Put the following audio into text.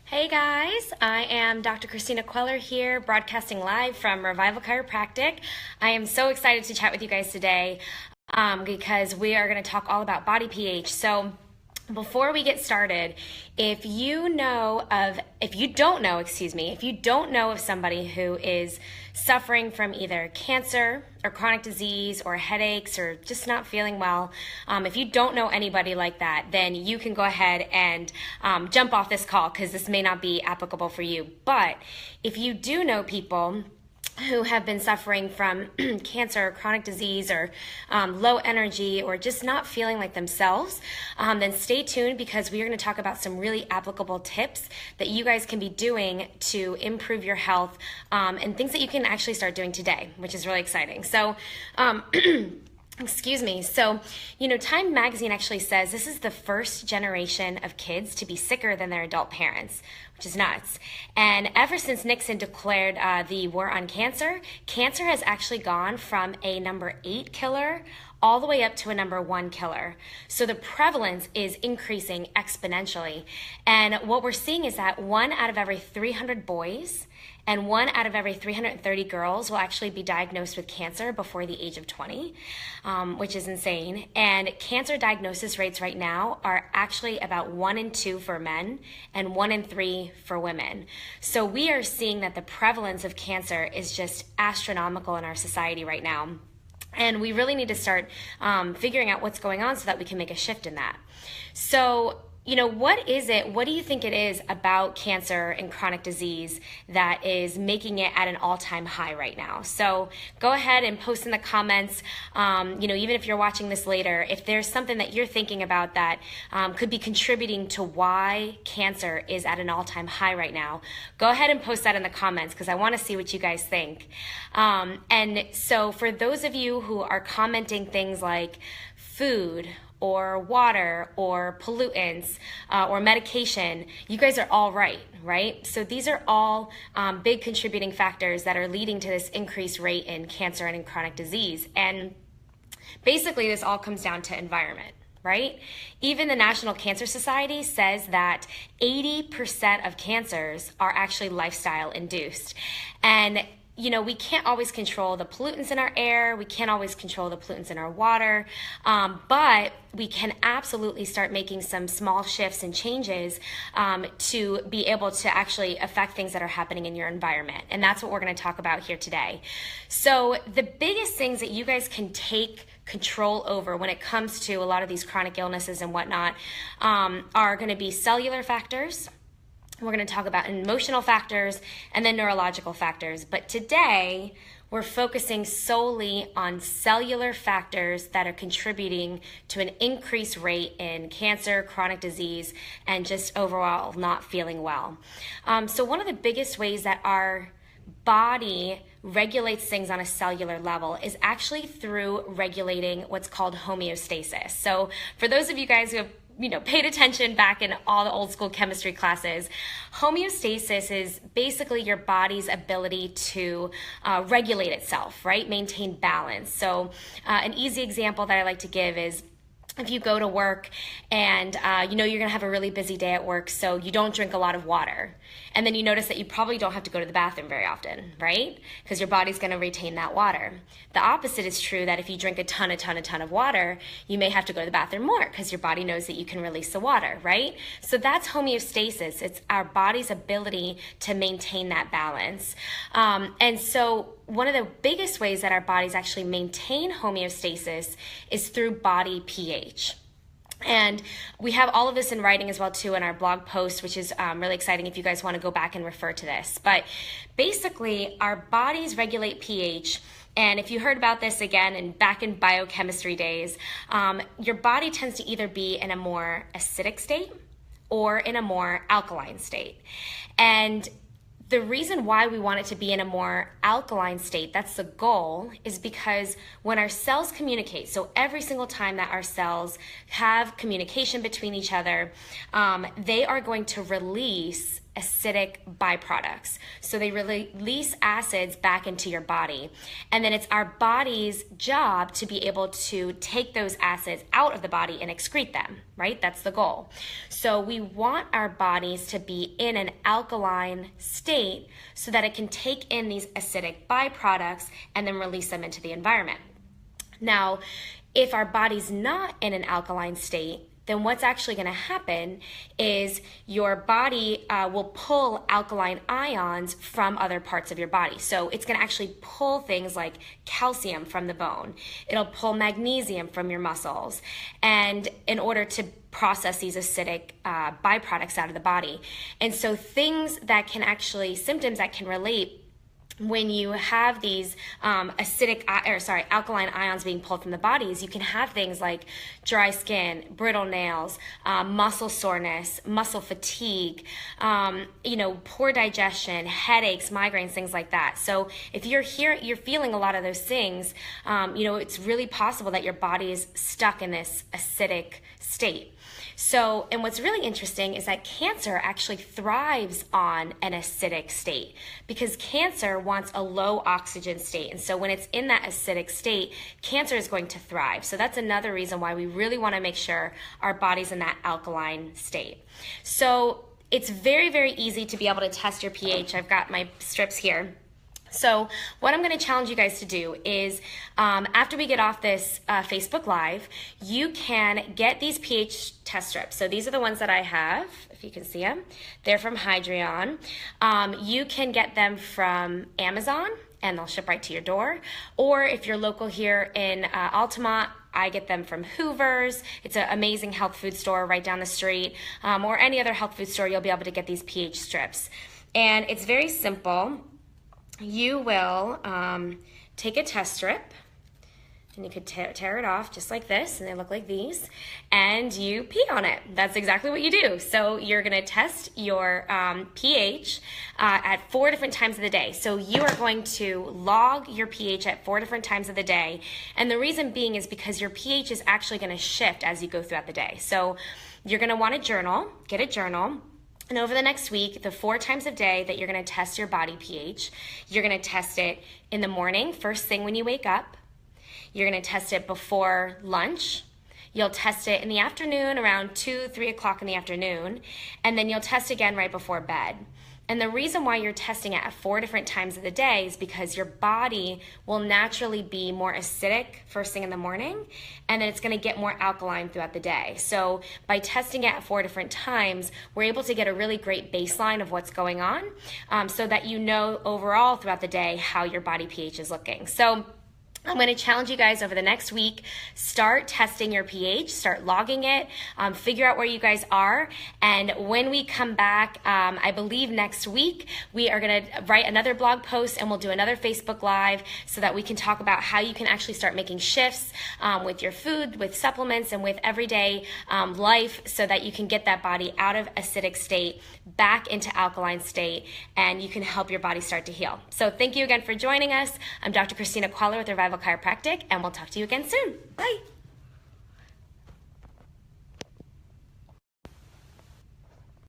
Hey guys, I am Dr. Christina Cuellar here, broadcasting live from Revival Chiropractic. I am so excited to chat with you guys today because we are going to talk all about body pH. So before we get started, if you don't know of somebody who is suffering from either cancer or chronic disease or headaches or just not feeling well, if you don't know anybody like that, then you can go ahead and jump off this call because this may not be applicable for you. But if you do know people who have been suffering from cancer or chronic disease or low energy or just not feeling like themselves, then stay tuned because we are going to talk about some really applicable tips that you guys can be doing to improve your health and things that you can actually start doing today, which is really exciting. So, excuse me. So, Time Magazine actually says this is the first generation of kids to be sicker than their adult parents, which is nuts. And ever since Nixon declared the war on cancer, cancer has actually gone from a number 8 killer all the way up to a number 1 killer. So the prevalence is increasing exponentially. And what we're seeing is that 1 out of every 300 boys and 1 out of every 330 girls will actually be diagnosed with cancer before the age of 20, which is insane. And cancer diagnosis rates right now are actually about 1 in 2 for men and 1 in 3 for women. So we are seeing that the prevalence of cancer is just astronomical in our society right now. And we really need to start figuring out what's going on so that we can make a shift in that. So, what do you think it is about cancer and chronic disease that is making it at an all-time high right now? So go ahead and post in the comments, even if you're watching this later, if there's something that you're thinking about that could be contributing to why cancer is at an all-time high right now, go ahead and post that in the comments because I want to see what you guys think. And so for those of you who are commenting things like food, or water, or pollutants, or medication, you guys are all right? So these are all big contributing factors that are leading to this increased rate in cancer and in chronic disease. And basically this all comes down to environment, right? Even the National Cancer Society says that 80% of cancers are actually lifestyle induced. And we can't always control the pollutants in our air. We can't always control the pollutants in our water. But we can absolutely start making some small shifts and changes to be able to actually affect things that are happening in your environment. And that's what we're going to talk about here today. So the biggest things that you guys can take control over when it comes to a lot of these chronic illnesses and whatnot are going to be cellular factors. We're going to talk about emotional factors and then neurological factors. But today, we're focusing solely on cellular factors that are contributing to an increased rate in cancer, chronic disease, and just overall not feeling well. So one of the biggest ways that our body regulates things on a cellular level is actually through regulating what's called homeostasis. So for those of you guys who have paid attention back in all the old school chemistry classes, homeostasis is basically your body's ability to regulate itself, right? Maintain balance. So an easy example that I like to give is if you go to work and you're going to have a really busy day at work, so you don't drink a lot of water. And then you notice that you probably don't have to go to the bathroom very often, right? Because your body's going to retain that water. The opposite is true, that if you drink a ton of water, you may have to go to the bathroom more because your body knows that you can release the water, right? So that's homeostasis. It's our body's ability to maintain that balance. And so one of the biggest ways that our bodies actually maintain homeostasis is through body pH. And we have all of this in writing as well too in our blog post, which is really exciting if you guys want to go back and refer to this. But basically, our bodies regulate pH. And if you heard about this again and back in biochemistry days, your body tends to either be in a more acidic state or in a more alkaline state. And the reason why we want it to be in a more alkaline state, that's the goal, is because when our cells communicate, so every single time that our cells have communication between each other, they are going to release acidic byproducts. So they release acids back into your body. And then it's our body's job to be able to take those acids out of the body and excrete them, right? That's the goal. So we want our bodies to be in an alkaline state so that it can take in these acidic byproducts and then release them into the environment. Now, if our body's not in an alkaline state, then what's actually going to happen is your body will pull alkaline ions from other parts of your body. So it's going to actually pull things like calcium from the bone. It'll pull magnesium from your muscles, and in order to process these acidic byproducts out of the body. And so symptoms that can relate when you have these alkaline ions being pulled from the bodies, you can have things like dry skin, brittle nails, muscle soreness, muscle fatigue, poor digestion, headaches, migraines, things like that. So if you're feeling a lot of those things, it's really possible that your body is stuck in this acidic state. So, and what's really interesting is that cancer actually thrives on an acidic state, because cancer wants a low oxygen state. And so when it's in that acidic state, cancer is going to thrive. So that's another reason why we really want to make sure our body's in that alkaline state. So it's very, very easy to be able to test your pH. I've got my strips here. So what I'm going to challenge you guys to do is after we get off this Facebook Live, you can get these pH test strips. So these are the ones that I have, if you can see them. They're from Hydrion. You can get them from Amazon, and they'll ship right to your door. Or if you're local here in Altamonte, I get them from Hoover's. It's an amazing health food store right down the street. Or any other health food store, you'll be able to get these pH strips. And it's very simple. You will take a test strip, and you could tear it off just like this, and they look like these, and you pee on it. That's exactly what you do. So you're going to test your pH at 4 different times of the day. So you are going to log your pH at 4 different times of the day, and the reason being is because your pH is actually going to shift as you go throughout the day. So you're going to want to get a journal. And over the next week, the 4 times a day that you're going to test your body pH, you're going to test it in the morning, first thing when you wake up. You're going to test it before lunch. You'll test it in the afternoon around 2, 3 o'clock in the afternoon. And then you'll test again right before bed. And the reason why you're testing it at 4 different times of the day is because your body will naturally be more acidic first thing in the morning, and then it's going to get more alkaline throughout the day. So by testing it at 4 different times, we're able to get a really great baseline of what's going on, so that you know overall throughout the day how your body pH is looking. So I'm going to challenge you guys over the next week, start testing your pH, start logging it, figure out where you guys are, and when we come back, I believe next week, we are going to write another blog post, and we'll do another Facebook Live so that we can talk about how you can actually start making shifts with your food, with supplements, and with everyday life, so that you can get that body out of acidic state, back into alkaline state, and you can help your body start to heal. So thank you again for joining us. I'm Dr. Christina Cuellar with Revival Chiropractic, and we'll talk to you again soon. Bye.